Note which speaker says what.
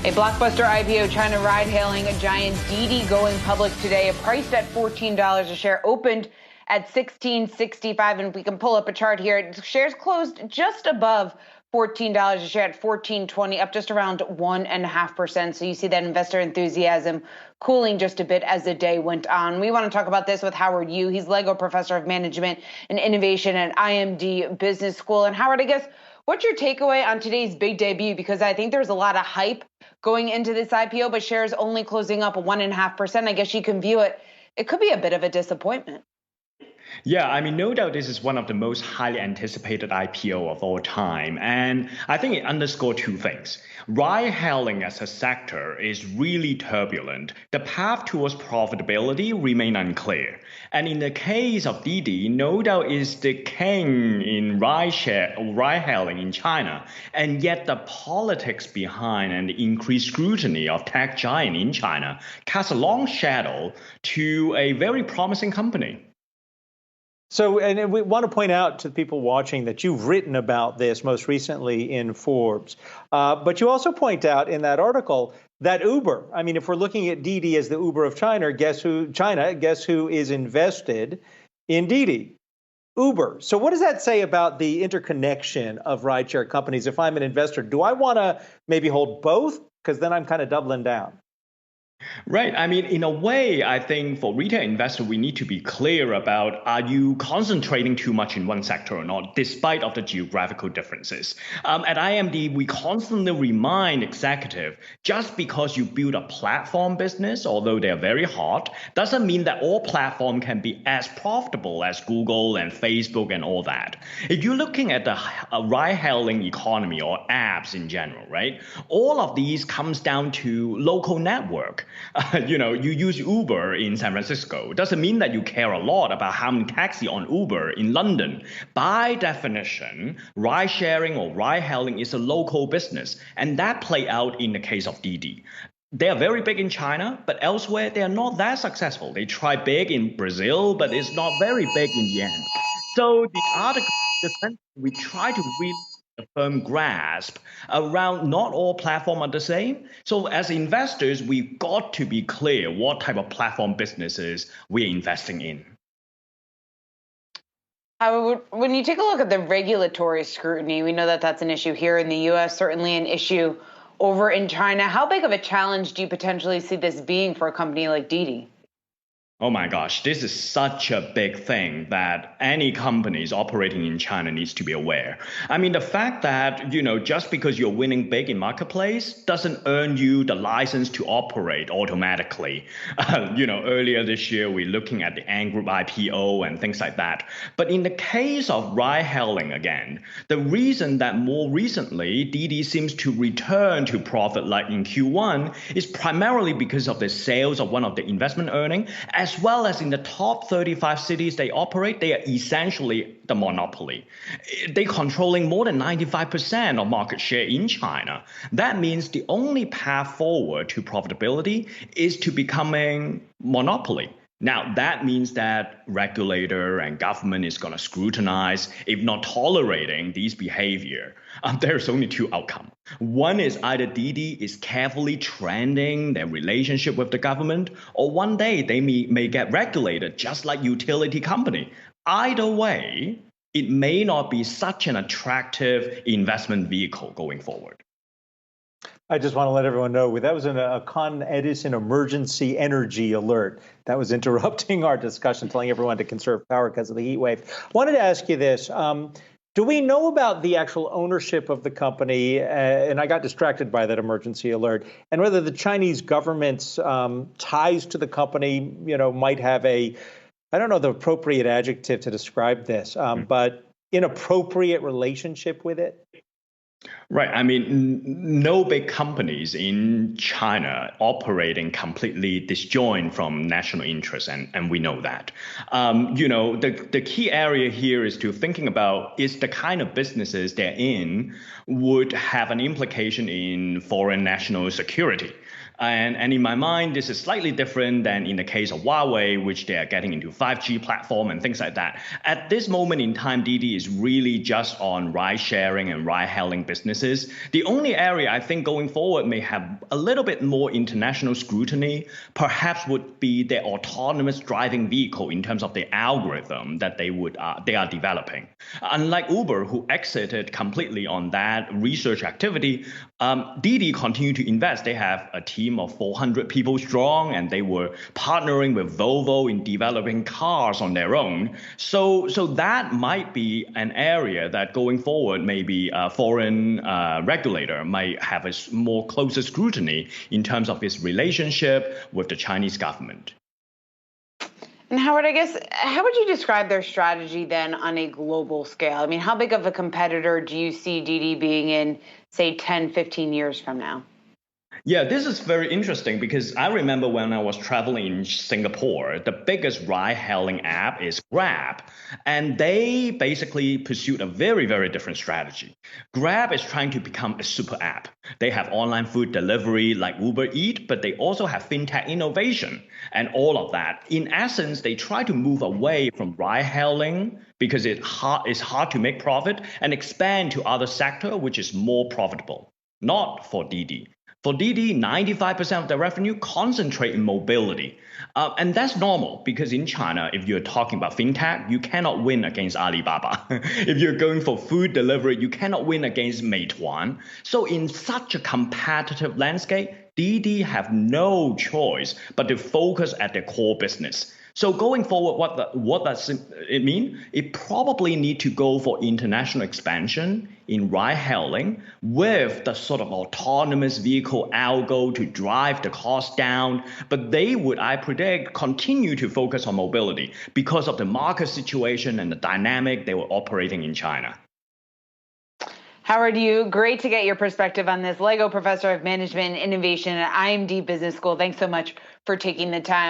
Speaker 1: A Blockbuster IPO China ride-hailing giant Didi going public today, priced at $14 a share, opened at $16.65, and we can pull up a chart here. Shares closed just above $14 a share at $14.20, up just around 1.5%. So you see that investor enthusiasm cooling just a bit as the day went on. We want to talk about this with Howard Yu. He's Lego Professor of Management and Innovation at IMD Business School. And Howard, I guess, what's your takeaway on today's big debut? Because I think there's a lot of hype going into this IPO, but shares only closing up 1.5%. I guess you can view it. It could be a bit of a disappointment.
Speaker 2: Yeah, I mean, no doubt this is one of the most highly anticipated IPO of all time. And I think it underscores two things. Ride-hailing as a sector is really turbulent. The path towards profitability remain unclear. And in the case of Didi, no doubt is the king in ride-hailing in China. And yet the politics behind and the increased scrutiny of tech giant in China casts a long shadow to a very promising company.
Speaker 3: So, and we want to point out to the people watching that you've written about this most recently in Forbes. But you also point out in that article that Uber, I mean, if we're looking at Didi as the Uber of China, guess who is invested in Didi? Uber. So what does that say about the interconnection of rideshare companies? If I'm an investor, do I want to maybe hold both? Because then I'm kind of doubling down.
Speaker 2: Right. I mean, in a way, I think for retail investors, we need to be clear about, are you concentrating too much in one sector or not, despite of the geographical differences? At IMD, we constantly remind executives, just because you build a platform business, although they're very hard, doesn't mean that all platforms can be as profitable as Google and Facebook and all that. If you're looking at the ride-hailing economy or apps in general, right, all of these comes down to local network. You use Uber in San Francisco. Doesn't mean that you care a lot about how many taxi on Uber in London. By definition, ride sharing or ride hailing is a local business, and that play out in the case of Didi. They are very big in China, but elsewhere they are not that successful. They try big in Brazil, but it's not very big in the end. So the article, we try to read a firm grasp around not all platforms are the same. So as investors, we've got to be clear what type of platform businesses we're investing in.
Speaker 1: When you take a look at the regulatory scrutiny, we know that that's an issue here in the U.S., certainly an issue over in China. How big of a challenge do you potentially see this being for a company like Didi?
Speaker 2: Oh my gosh, this is such a big thing that any companies operating in China needs to be aware. I mean, the fact that, just because you're winning big in marketplace doesn't earn you the license to operate automatically. Earlier this year, we're looking at the Ant Group IPO and things like that. But in the case of ride-hailing again, the reason that more recently Didi seems to return to profit like in Q1 is primarily because of the sales of one of the investment earnings, as well as in the top 35 cities they operate, they are essentially the monopoly. They're controlling more than 95% of market share in China. That means the only path forward to profitability is to becoming monopoly. Now, that means that regulator and government is going to scrutinize, if not tolerating, these behavior. There's only two outcomes. One is either Didi is carefully trending their relationship with the government, or one day they may get regulated just like utility company. Either way, it may not be such an attractive investment vehicle going forward.
Speaker 3: I just want to let everyone know that was a Con Edison emergency energy alert that was interrupting our discussion, telling everyone to conserve power because of the heat wave. I wanted to ask you this. Do we know about the actual ownership of the company? And I got distracted by that emergency alert. And whether the Chinese government's ties to the company, might have I don't know the appropriate adjective to describe this, but inappropriate relationship with it?
Speaker 2: Right. I mean, no big companies in China operating completely disjoint from national interest, and we know that. The key area here is to thinking about is the kind of businesses they're in would have an implication in foreign national security. And in my mind, this is slightly different than in the case of Huawei, which they are getting into 5G platform and things like that. At this moment in time, Didi is really just on ride sharing and ride hailing businesses. The only area I think going forward may have a little bit more international scrutiny, perhaps would be their autonomous driving vehicle in terms of the algorithm that they are developing. Unlike Uber, who exited completely on that research activity, Didi continued to invest. They have a team of 400 people strong, and they were partnering with Volvo in developing cars on their own. So that might be an area that going forward, maybe a foreign regulator might have a more closer scrutiny in terms of its relationship with the Chinese government.
Speaker 1: And Howard, I guess, how would you describe their strategy then on a global scale? I mean, how big of a competitor do you see Didi being in, say, 10, 15 years from now?
Speaker 2: Yeah, this is very interesting because I remember when I was traveling in Singapore, the biggest ride-hailing app is Grab, and they basically pursued a very, very different strategy. Grab is trying to become a super app. They have online food delivery like Uber Eats, but they also have fintech innovation and all of that. In essence, they try to move away from ride-hailing because it's hard to make profit and expand to other sector, which is more profitable. Not for Didi. For Didi, 95% of the revenue concentrate in mobility. And that's normal because in China, if you're talking about fintech, you cannot win against Alibaba. If you're going for food delivery, you cannot win against Meituan. So in such a competitive landscape, Didi have no choice but to focus at their core business. So going forward, what does it mean? It probably need to go for international expansion in ride-hailing with the sort of autonomous vehicle algo to drive the cost down. But they would, I predict, continue to focus on mobility because of the market situation and the dynamic they were operating in China.
Speaker 1: Howard Yu, great to get your perspective on this. Lego Professor of Management and Innovation at IMD Business School. Thanks so much for taking the time.